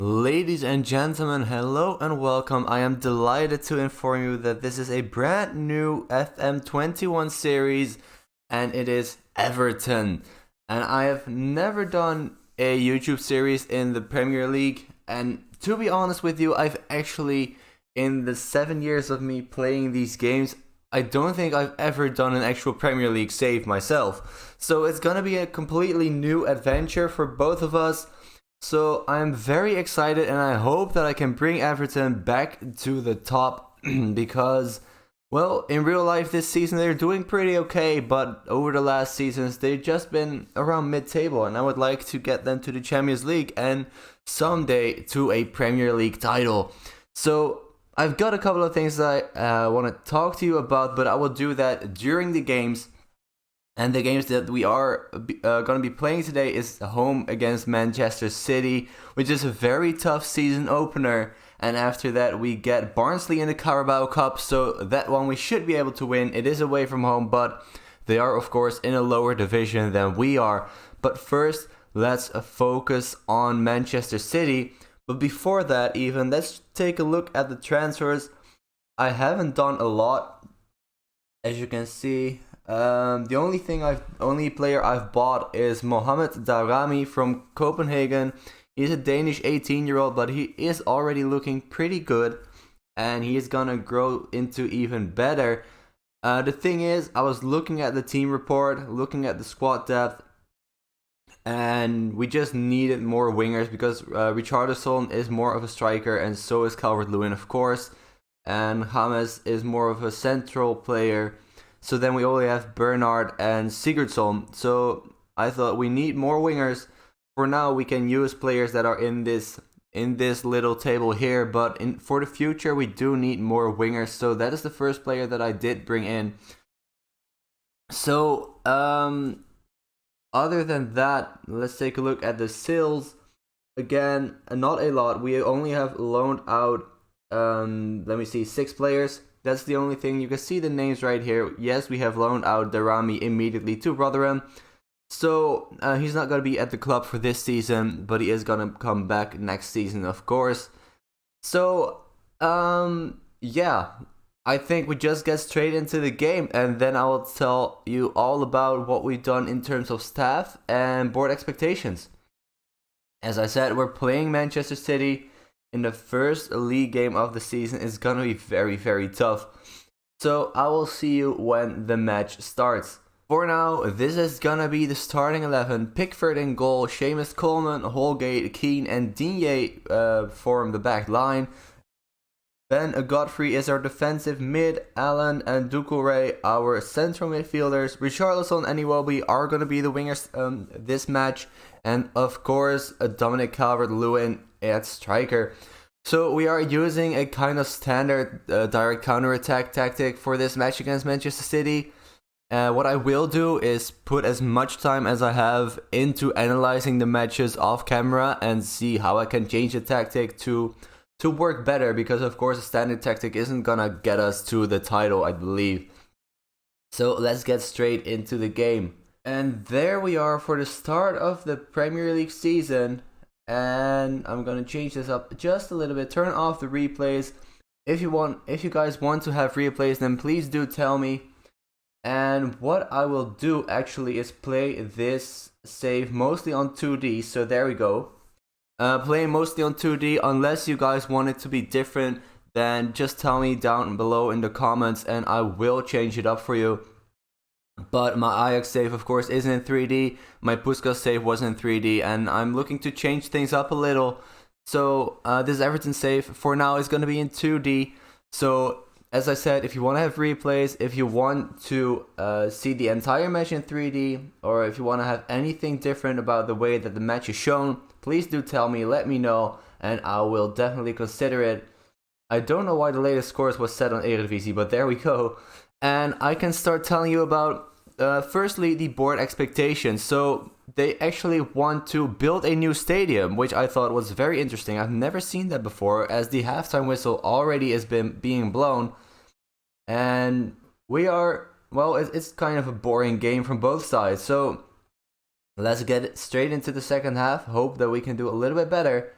Ladies and gentlemen, hello and welcome. I am delighted to inform you that this is a brand new FM21 series and it is Everton. And I have never done a YouTube series in the Premier League, and to be honest with you, I've actually, in the 7 years of me playing these games, I don't think I've ever done an actual Premier League save myself. So it's gonna be a completely new adventure for both of us. So I'm very excited and I hope that I can bring Everton back to the top because, well, in real life this season they're doing pretty okay, but over the last seasons they've just been around mid-table, and I would like to get them to the Champions League and someday to a Premier League title. So I've got a couple of things that I want to talk to you about, but I will do that during the games. And the games that we are going to be playing today is home against Manchester City, which is a very tough season opener. And after that, we get Barnsley in the Carabao Cup, so that one we should be able to win. It is away from home, but they are, of course, in a lower division than we are. But first, let's focus on Manchester City. But before that, even, let's take a look at the transfers. I haven't done a lot, as you can see. The only player I've bought is Mohamed Darami from Copenhagen. He's a Danish 18-year-old, but he is already looking pretty good, and he is gonna grow into even better. The thing is, I was looking at the team report, looking at the squad depth, and we just needed more wingers because Richarlison is more of a striker, and so is Calvert-Lewin, of course, and James is more of a central player. So then we only have Bernard and Sigurdsson. So I thought we need more wingers. For now, we can use players that are in this little table here, but for the future, we do need more wingers. So that is the first player that I did bring in. So other than that, let's take a look at the sales. Again, not a lot. We only have loaned out, let me see, 6 players. That's the only thing. You can see the names right here. Yes, we have loaned out Darami immediately to Rotherham. So he's not going to be at the club for this season, but he is going to come back next season, of course. So, yeah, I think we just get straight into the game, and then I will tell you all about what we've done in terms of staff and board expectations. As I said, we're playing Manchester City in the first league game of the season. Is gonna be very, very tough. So I will see you when the match starts. For now, this is gonna be the starting 11. Pickford in goal, Seamus Coleman, Holgate, Keane and Digne form the back line. Ben Godfrey is our defensive mid, Allen and Doucouré our central midfielders. Richarlison and Iwobi are gonna be the wingers this match. And of course, Dominic Calvert-Lewin at striker. So we are using a kind of standard direct counter-attack tactic for this match against Manchester City. What I will do is put as much time as I have into analyzing the matches off camera and see how I can change the tactic to work better, because of course a standard tactic isn't gonna get us to the title, I believe. So let's get straight into the game. And there we are for the start of the Premier League season. And I'm gonna change this up just a little bit. Turn off the replays. If you guys want to have replays, then please do tell me. And what I will do actually is play this save mostly on 2D. So there we go. Playing mostly on 2D. Unless you guys want it to be different, then just tell me down below in the comments and I will change it up for you. But my Ajax save, of course, isn't in 3D. My Puskas save was in 3D, and I'm looking to change things up a little. So this Everton save for now is going to be in 2D. So as I said, if you want to have replays, if you want to see the entire match in 3D, or if you want to have anything different about the way that the match is shown, please do tell me, let me know, and I will definitely consider it. I don't know why the latest scores was set on Eredivisie, but there we go. And I can start telling you about, firstly, the board expectations. So they actually want to build a new stadium, which I thought was very interesting. I've never seen that before, as the halftime whistle already has been being blown. And we are, well, it's kind of a boring game from both sides. So let's get straight into the second half. Hope that we can do a little bit better.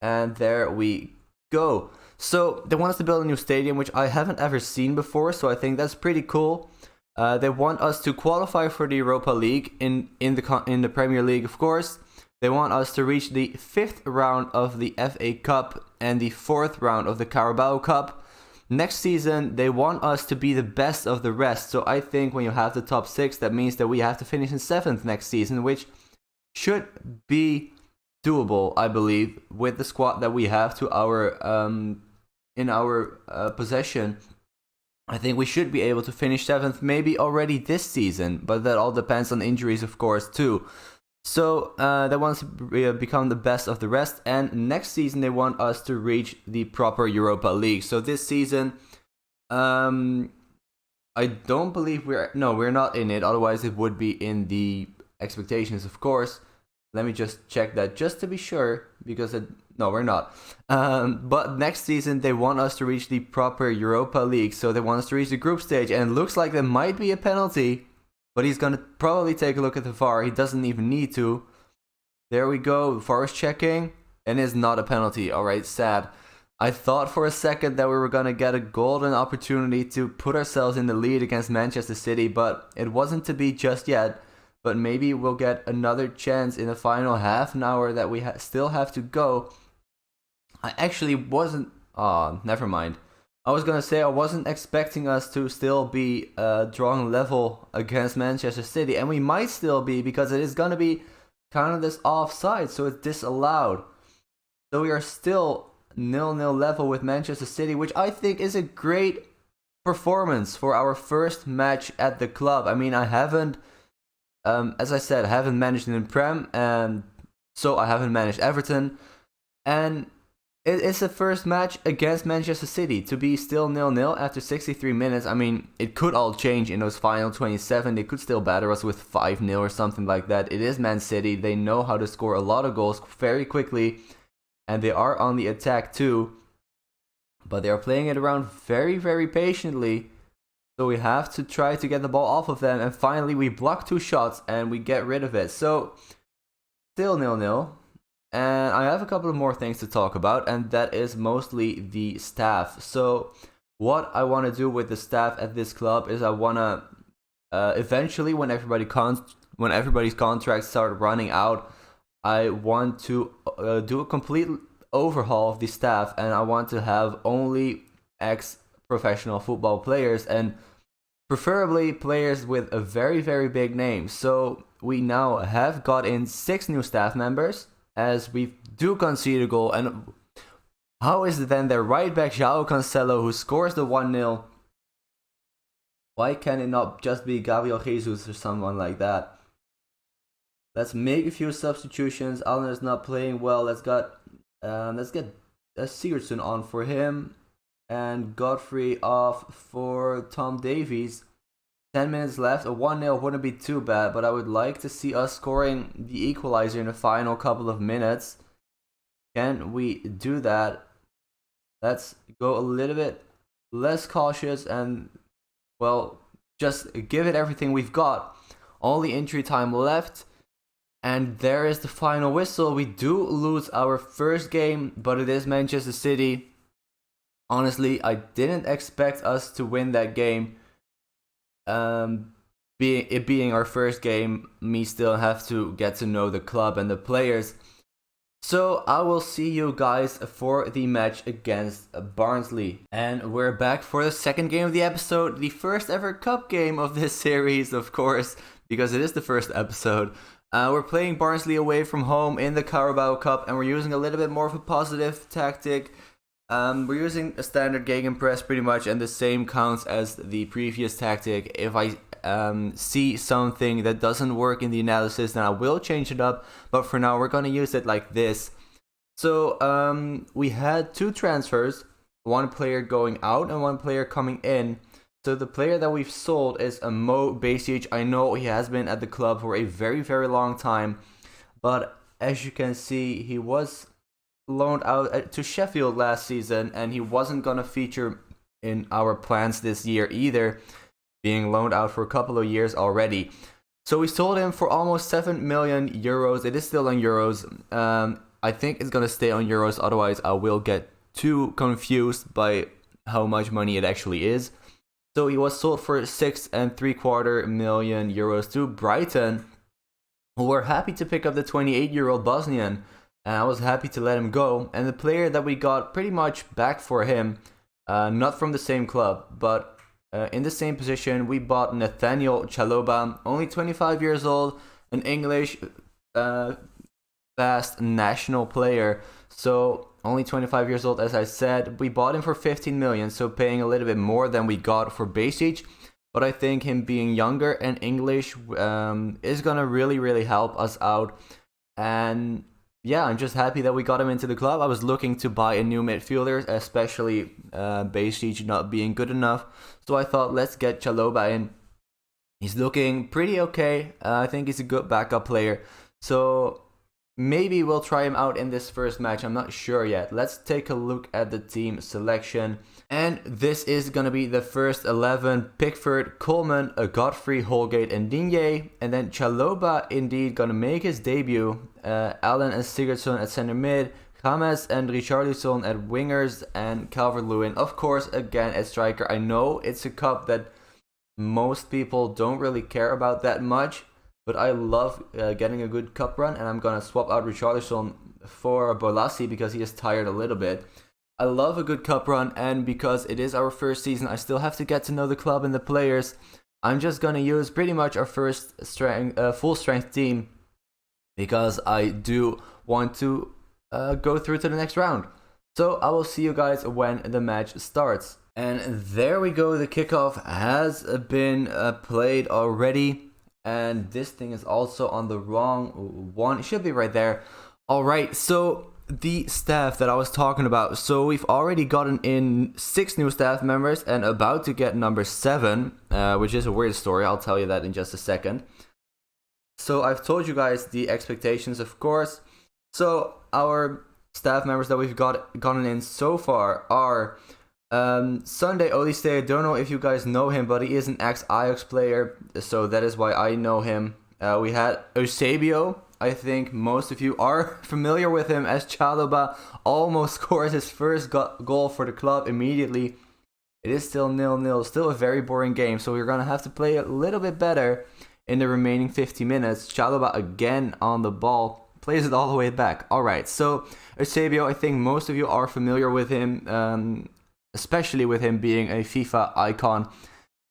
And there we go. So they want us to build a new stadium, which I haven't ever seen before, so I think that's pretty cool. They want us to qualify for the Europa League in the Premier League, of course. They want us to reach the 5th round of the FA Cup and the 4th round of the Carabao Cup. Next season, they want us to be the best of the rest. So I think when you have the top 6, that means that we have to finish in 7th next season, which should be doable, I believe, with the squad that we have to our in our possession. I think we should be able to finish 7th maybe already this season, but that all depends on injuries, of course, too. So they want us to become the best of the rest, and next season they want us to reach the proper Europa League. So this season, I don't believe we're not in it. Otherwise, it would be in the expectations, of course. Let me just check that just to be sure, because no, we're not. But next season they want us to reach the proper Europa League, so they want us to reach the group stage, and it looks like there might be a penalty. But he's going to probably take a look at the VAR. He doesn't even need to. There we go. VAR is checking. And it's not a penalty. Alright, sad. I thought for a second that we were going to get a golden opportunity to put ourselves in the lead against Manchester City. But it wasn't to be just yet. But maybe we'll get another chance in the final half an hour that we still have to go. I actually wasn't... never mind. I was going to say I wasn't expecting us to still be drawing level against Manchester City. And we might still be, because it is going to be kind of this offside. So it's disallowed. So we are still 0-0 level with Manchester City, which I think is a great performance for our first match at the club. I mean, I haven't, as I said, I haven't managed in Prem. And so I haven't managed Everton. And it's the first match against Manchester City to be still 0-0 after 63 minutes. I mean, it could all change in those final 27. They could still batter us with 5-0 or something like that. It is Man City. They know how to score a lot of goals very quickly. And they are on the attack too. But they are playing it around very, very patiently. So we have to try to get the ball off of them. And finally, we block 2 shots and we get rid of it. So, still 0-0. And I have a couple of more things to talk about, and that is mostly the staff. So what I want to do with the staff at this club is I want to eventually, when everybody's contracts start running out, I want to do a complete overhaul of the staff, and I want to have only ex-professional football players, and preferably players with a very, very big name. So we now have got in 6 new staff members, as we do concede a goal. And how is it then that right back João Cancelo, who scores the 1-0, why can it not just be Gabriel Jesus or someone like that? Let's make a few substitutions. Allen is not playing well. Let's get Sigurdsson on for him, and Godfrey off for Tom Davies. 10 minutes left. A 1-0 wouldn't be too bad, but I would like to see us scoring the equalizer in the final couple of minutes. Can we do that? Let's go a little bit less cautious and, well, just give it everything we've got. Only injury time left. And there is the final whistle. We do lose our first game, but it is Manchester City. Honestly, I didn't expect us to win that game. Being our first game, me still have to get to know the club and the players. So I will see you guys for the match against Barnsley. And we're back for the second game of the episode, the first ever cup game of this series, of course, because it is the first episode. We're playing Barnsley away from home in the Carabao Cup, and we're using a little bit more of a positive tactic. We're using a standard gegenpress pretty much, and the same counts as the previous tactic. If I see something that doesn't work in the analysis, then I will change it up, but for now we're going to use it like this. So we had 2 transfers, 1 player going out and 1 player coming in. So the player that we've sold is a Mo Basic. I know he has been at the club for a very, very long time, but as you can see, he was loaned out to Sheffield last season, and he wasn't going to feature in our plans this year either, being loaned out for a couple of years already. So we sold him for almost 7 million euros. It is still in euros. I think it's gonna stay on euros, otherwise I will get too confused by how much money it actually is. So he was sold for 6.75 million euros to Brighton, who were happy to pick up the 28-year-old Bosnian, and I was happy to let him go. And the player that we got pretty much back for him, not from the same club, but in the same position, we bought Nathaniel Chalobah, only 25 years old, an English fast national player. So only 25 years old, as I said. We bought him for 15 million, so paying a little bit more than we got for Basic. But I think him being younger and English is gonna really help us out. And yeah, I'm just happy that we got him into the club. I was looking to buy a new midfielder, especially Basic not being good enough. So I thought, let's get Chalobah in. He's looking pretty okay. I think he's a good backup player. So maybe we'll try him out in this first match. I'm not sure yet. Let's take a look at the team selection. And this is going to be the first 11. Pickford, Coleman, Godfrey, Holgate, and Digne. And then Chalobah indeed going to make his debut. Allen and Sigurdsson at center mid. James and Richarlison at wingers. And Calvert-Lewin, of course, again at striker. I know it's a cup that most people don't really care about that much, but I love getting a good cup run, and I'm going to swap out Richarlison for Bolasie because he is tired a little bit. I love a good cup run, and because it is our first season, I still have to get to know the club and the players. I'm just going to use pretty much our first full strength team because I do want to go through to the next round. So I will see you guys when the match starts. And there we go, the kickoff has been played already. And this thing is also on the wrong one. It should be right there. Alright, so the staff that I was talking about. So we've already gotten in 6 new staff members and about to get number 7, which is a weird story. I'll tell you that in just a second. So I've told you guys the expectations, of course. So our staff members that we've gotten in so far are Sunday Olise. I don't know if you guys know him, but he is an ex-Ajax player, so that is why I know him. We had Eusebio. I think most of you are familiar with him, as Chalobah almost scores his first goal for the club immediately. It is still 0-0, still a very boring game, so we're going to have to play a little bit better in the remaining 50 minutes. Chalobah again on the ball, plays it all the way back. Alright, so Eusebio, I think most of you are familiar with him, especially with him being a FIFA icon.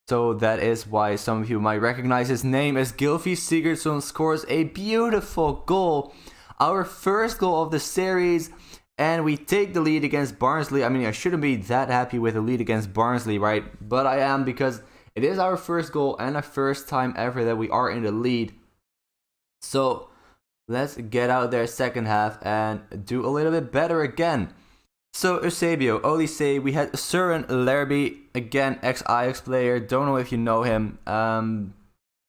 So that is why some of you might recognize his name, as Gylfi Sigurdsson scores a beautiful goal. Our first goal of the series, and we take the lead against Barnsley. I mean, I shouldn't be that happy with a lead against Barnsley, right? But I am, because it is our first goal and our first time ever that we are in the lead. So let's get out there second half and do a little bit better again. So Eusebio, Olise, we had Søren Lerby, again ex-Ajax player. Don't know if you know him.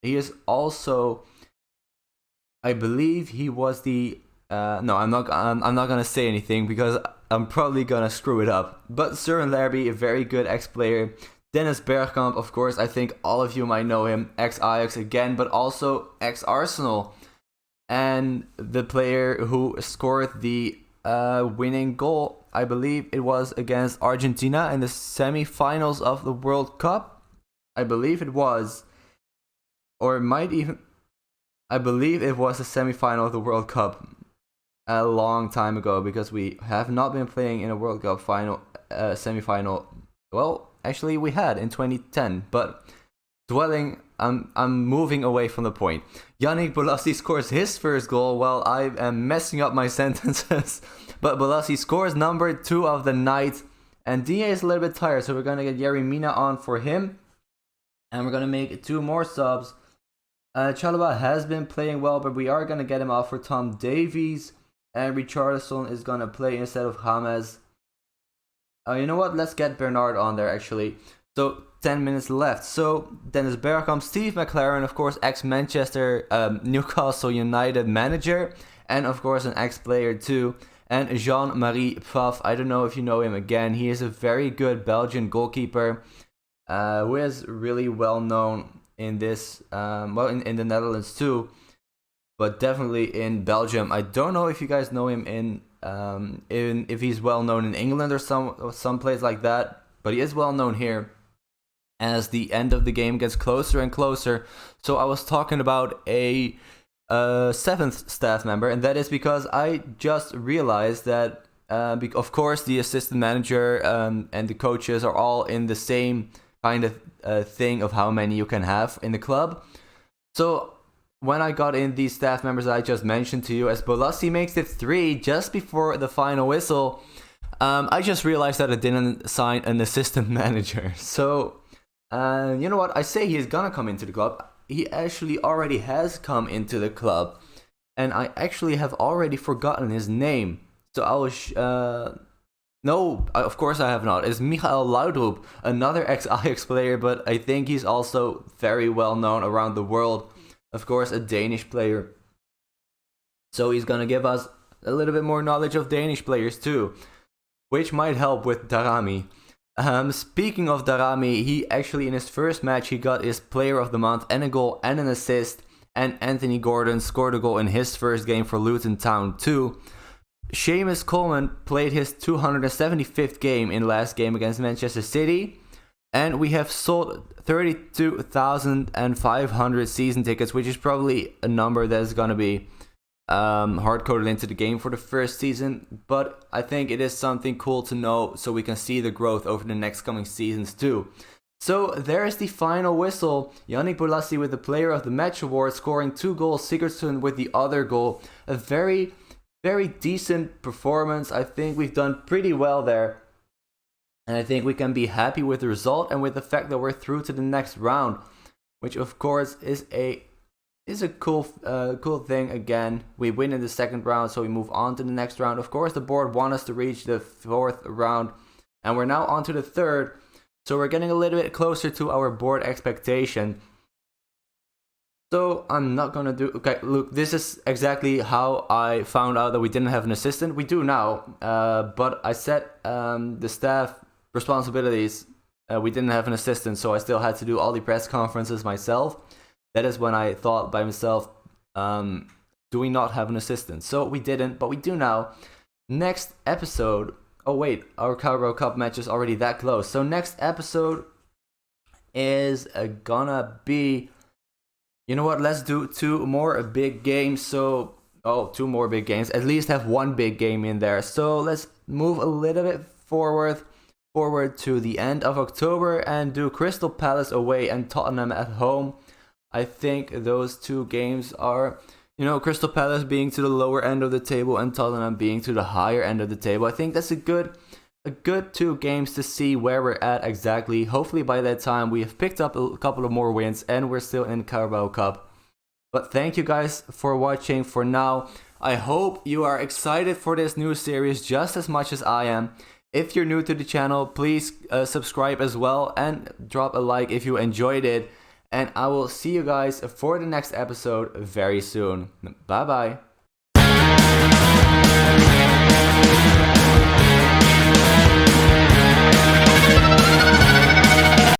He is also, I believe he was the. No, I'm not gonna say anything because I'm probably gonna screw it up. But Søren Lerby, a very good ex-player. Dennis Bergkamp, of course, I think all of you might know him. Ex-Ajax again, but also ex-Arsenal, and the player who scored the winning goal. I believe it was against Argentina in the semi-finals of the World Cup. I believe it was. Or it might even. I believe it was the semi-final of the World Cup a long time ago, because we have not been playing in a World Cup semi-final. Well, actually we had in 2010, but I'm moving away from the point. Yannick Bolasie scores his first goal. Well, I am messing up my sentences. But Bolasie scores number 2 of the night. And Digne is a little bit tired, so we're going to get Yerry Mina on for him. And we're going to make 2 more subs. Chalobah has been playing well, but we are going to get him off for Tom Davies. And Richarlison is going to play instead of James. You know what? Let's get Bernard on there, actually. So 10 minutes left. So Dennis Bergkamp, Steve McLaren, of course, ex-Manchester Newcastle United manager, and of course an ex-player too. And Jean-Marie Pfaff, I don't know if you know him again. He is a very good Belgian goalkeeper who is really well known in this, in the Netherlands too. but definitely in Belgium. I don't know if you guys know him in if he's well known in England or some place like that, but he is well known here. As the end of the game gets closer and closer, so I was talking about a seventh staff member, and that is because I just realized that of course the assistant manager and the coaches are all in the same kind of thing of how many you can have in the club. So when I got in these staff members that I just mentioned to you, as Bolassi makes it 3 just before the final whistle, I just realized that I didn't sign an assistant manager. So you know what? I say he is gonna come into the club. He actually already has come into the club, and I actually have already forgotten his name. So I was no, of course I have not. It's Michael Laudrup, another ex-Ajax player, but I think he's also very well known around the world. Of course, a Danish player. So he's gonna give us a little bit more knowledge of Danish players too, which might help with Darami. Speaking of Darami, he actually in his first match he got his player of the month and a goal and an assist, and Anthony Gordon scored a goal in his first game for Luton Town too. Seamus Coleman played his 275th game in last game against Manchester City, and we have sold 32,500 season tickets, which is probably a number that is going to be hard-coded into the game for the first season, but I think it is something cool to know so we can see the growth over the next coming seasons too. So there's the final whistle. Yannick Bolasie with the Player of the Match award, scoring 2 goals, Sigurdsson with the other goal. A very, very decent performance. I think we've done pretty well there, and I think we can be happy with the result and with the fact that we're through to the next round, which of course is a cool thing. Again, we win in the second round, so we move on to the next round. Of course, the board want us to reach the 4th round, and we're now on to the 3rd, so we're getting a little bit closer to our board expectation. So I'm not gonna do... Okay, look, this is exactly how I found out that we didn't have an assistant. We do now, but I set the staff responsibilities. We didn't have an assistant, so I still had to do all the press conferences myself. That is when I thought by myself, do we not have an assistant? So we didn't, but we do now. Next episode... Oh wait, our Carabao Cup match is already that close. So next episode is gonna be... You know what, let's do 2 more big games. So, 2 more big games. At least have 1 big game in there. So let's move a little bit forward to the end of October and do Crystal Palace away and Tottenham at home. I think those 2 games are, Crystal Palace being to the lower end of the table and Tottenham being to the higher end of the table. I think that's a good 2 games to see where we're at exactly. Hopefully by that time we have picked up a couple of more wins and we're still in Carabao Cup. But thank you guys for watching for now. I hope you are excited for this new series just as much as I am. If you're new to the channel, please subscribe as well and drop a like if you enjoyed it. And I will see you guys for the next episode very soon. Bye bye.